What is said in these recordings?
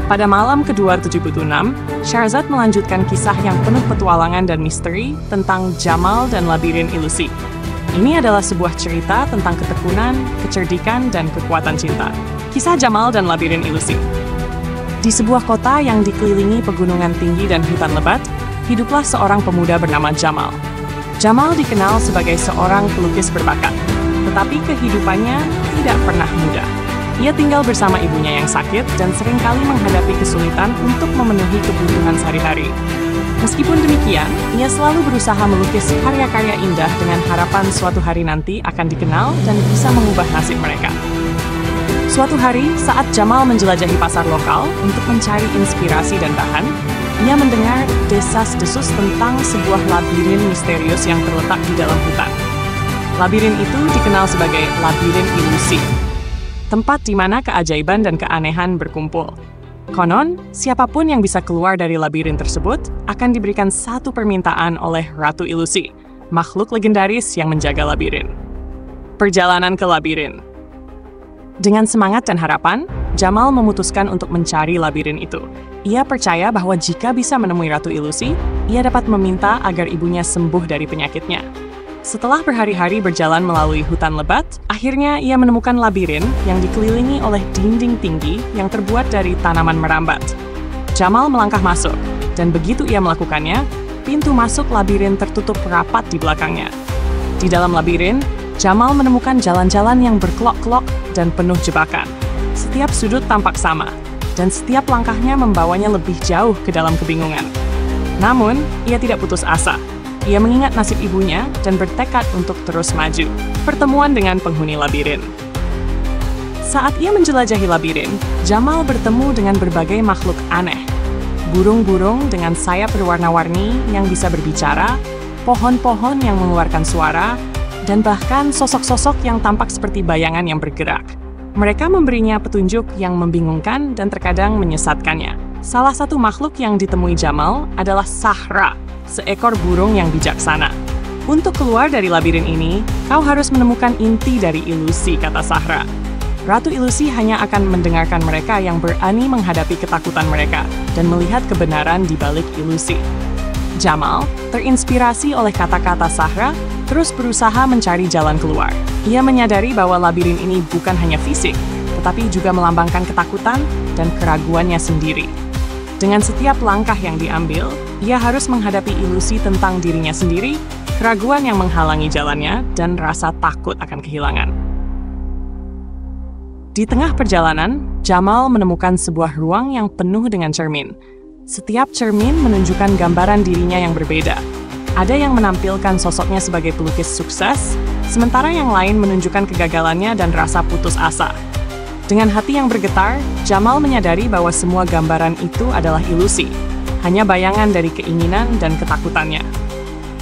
Pada malam ke-276, Shahrazad melanjutkan kisah yang penuh petualangan dan misteri tentang Jamal dan Labirin Ilusi. Ini adalah sebuah cerita tentang ketekunan, kecerdikan, dan kekuatan cinta. Kisah Jamal dan Labirin Ilusi. Di sebuah kota yang dikelilingi pegunungan tinggi dan hutan lebat, hiduplah seorang pemuda bernama Jamal. Jamal dikenal sebagai seorang pelukis berbakat, tetapi kehidupannya tidak pernah mudah. Ia tinggal bersama ibunya yang sakit dan seringkali menghadapi kesulitan untuk memenuhi kebutuhan sehari-hari. Meskipun demikian, ia selalu berusaha melukis karya-karya indah dengan harapan suatu hari nanti akan dikenal dan bisa mengubah nasib mereka. Suatu hari, saat Jamal menjelajahi pasar lokal untuk mencari inspirasi dan bahan, ia mendengar desas-desus tentang sebuah labirin misterius yang terletak di dalam hutan. Labirin itu dikenal sebagai Labirin Ilusi, tempat di mana keajaiban dan keanehan berkumpul. Konon, siapapun yang bisa keluar dari labirin tersebut akan diberikan satu permintaan oleh Ratu Ilusi, makhluk legendaris yang menjaga labirin. Perjalanan ke labirin. Dengan semangat dan harapan, Jamal memutuskan untuk mencari labirin itu. Ia percaya bahwa jika bisa menemui Ratu Ilusi, ia dapat meminta agar ibunya sembuh dari penyakitnya. Setelah berhari-hari berjalan melalui hutan lebat, akhirnya ia menemukan labirin yang dikelilingi oleh dinding tinggi yang terbuat dari tanaman merambat. Jamal melangkah masuk, dan begitu ia melakukannya, pintu masuk labirin tertutup rapat di belakangnya. Di dalam labirin, Jamal menemukan jalan-jalan yang berkelok-kelok dan penuh jebakan. Setiap sudut tampak sama, dan setiap langkahnya membawanya lebih jauh ke dalam kebingungan. Namun, ia tidak putus asa. Ia mengingat nasib ibunya dan bertekad untuk terus maju. Pertemuan dengan penghuni labirin. Saat ia menjelajahi labirin, Jamal bertemu dengan berbagai makhluk aneh. Burung-burung dengan sayap berwarna-warni yang bisa berbicara, pohon-pohon yang mengeluarkan suara, dan bahkan sosok-sosok yang tampak seperti bayangan yang bergerak. Mereka memberinya petunjuk yang membingungkan dan terkadang menyesatkannya. Salah satu makhluk yang ditemui Jamal adalah Sahra, seekor burung yang bijaksana. Untuk keluar dari labirin ini, kau harus menemukan inti dari ilusi, kata Sahra. Ratu Ilusi hanya akan mendengarkan mereka yang berani menghadapi ketakutan mereka dan melihat kebenaran di balik ilusi. Jamal, terinspirasi oleh kata-kata Sahra, terus berusaha mencari jalan keluar. Ia menyadari bahwa labirin ini bukan hanya fisik, tetapi juga melambangkan ketakutan dan keraguannya sendiri. Dengan setiap langkah yang diambil, ia harus menghadapi ilusi tentang dirinya sendiri, keraguan yang menghalangi jalannya, dan rasa takut akan kehilangan. Di tengah perjalanan, Jamal menemukan sebuah ruang yang penuh dengan cermin. Setiap cermin menunjukkan gambaran dirinya yang berbeda. Ada yang menampilkan sosoknya sebagai pelukis sukses, sementara yang lain menunjukkan kegagalannya dan rasa putus asa. Dengan hati yang bergetar, Jamal menyadari bahwa semua gambaran itu adalah ilusi, hanya bayangan dari keinginan dan ketakutannya.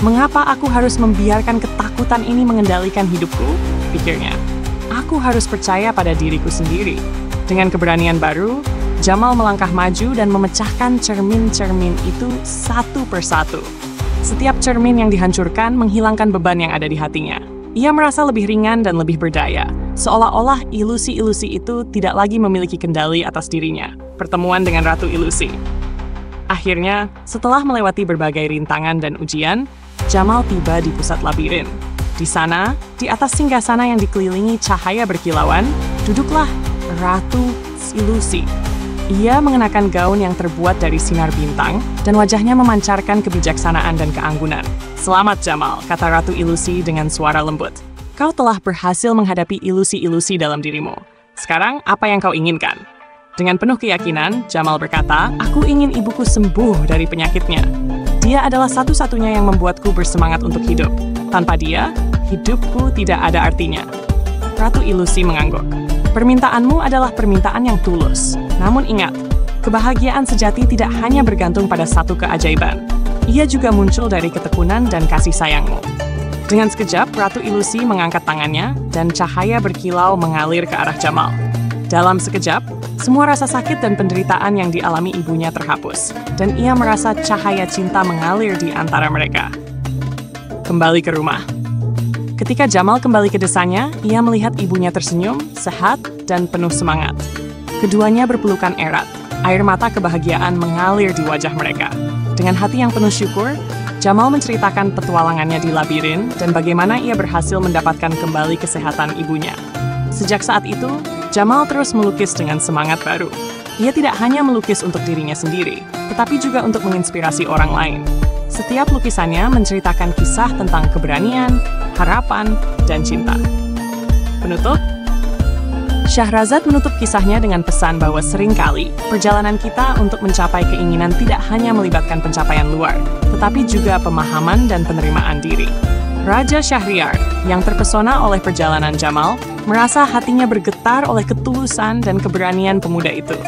Mengapa aku harus membiarkan ketakutan ini mengendalikan hidupku? Pikirnya. Aku harus percaya pada diriku sendiri. Dengan keberanian baru, Jamal melangkah maju dan memecahkan cermin-cermin itu satu persatu. Setiap cermin yang dihancurkan menghilangkan beban yang ada di hatinya. Ia merasa lebih ringan dan lebih berdaya, seolah-olah ilusi-ilusi itu tidak lagi memiliki kendali atas dirinya. Pertemuan dengan Ratu Ilusi. Akhirnya, setelah melewati berbagai rintangan dan ujian, Jamal tiba di pusat labirin. Di sana, di atas singgasana yang dikelilingi cahaya berkilauan, duduklah Ratu Ilusi. Ia mengenakan gaun yang terbuat dari sinar bintang, dan wajahnya memancarkan kebijaksanaan dan keanggunan. Selamat Jamal, kata Ratu Ilusi dengan suara lembut. Kau telah berhasil menghadapi ilusi-ilusi dalam dirimu. Sekarang, apa yang kau inginkan? Dengan penuh keyakinan, Jamal berkata, aku ingin ibuku sembuh dari penyakitnya. Dia adalah satu-satunya yang membuatku bersemangat untuk hidup. Tanpa dia, hidupku tidak ada artinya. Ratu Ilusi mengangguk. Permintaanmu adalah permintaan yang tulus. Namun ingat, kebahagiaan sejati tidak hanya bergantung pada satu keajaiban. Ia juga muncul dari ketekunan dan kasih sayangmu. Dengan sekejap, Ratu Ilusi mengangkat tangannya, dan cahaya berkilau mengalir ke arah Jamal. Dalam sekejap, semua rasa sakit dan penderitaan yang dialami ibunya terhapus, dan ia merasa cahaya cinta mengalir di antara mereka. Kembali ke rumah. Ketika Jamal kembali ke desanya, ia melihat ibunya tersenyum, sehat, dan penuh semangat. Keduanya berpelukan erat, Air mata kebahagiaan mengalir di wajah mereka. Dengan hati yang penuh syukur, Jamal menceritakan petualangannya di labirin dan bagaimana ia berhasil mendapatkan kembali kesehatan ibunya. Sejak saat itu, Jamal terus melukis dengan semangat baru. Ia tidak hanya melukis untuk dirinya sendiri, tetapi juga untuk menginspirasi orang lain. Setiap lukisannya menceritakan kisah tentang keberanian, harapan, dan cinta. Penutup, Syahrazad menutup kisahnya dengan pesan bahwa seringkali perjalanan kita untuk mencapai keinginan tidak hanya melibatkan pencapaian luar, tetapi juga pemahaman dan penerimaan diri. Raja Syahriar, yang terpesona oleh perjalanan Jamal, merasa hatinya bergetar oleh ketulusan dan keberanian pemuda itu.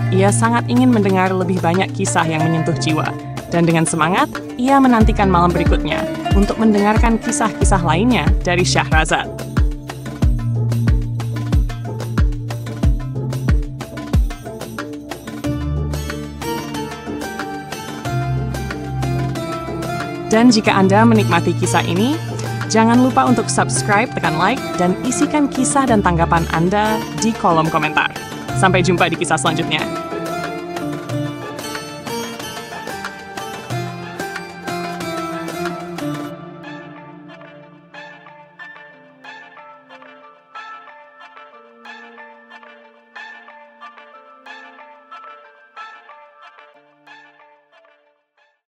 Ia sangat ingin mendengar lebih banyak kisah yang menyentuh jiwa, dan dengan semangat, ia menantikan malam berikutnya untuk mendengarkan kisah-kisah lainnya dari Syahrazad. Dan jika Anda menikmati kisah ini, jangan lupa untuk subscribe, tekan like, dan isikan kisah dan tanggapan Anda di kolom komentar. Sampai jumpa di kisah selanjutnya.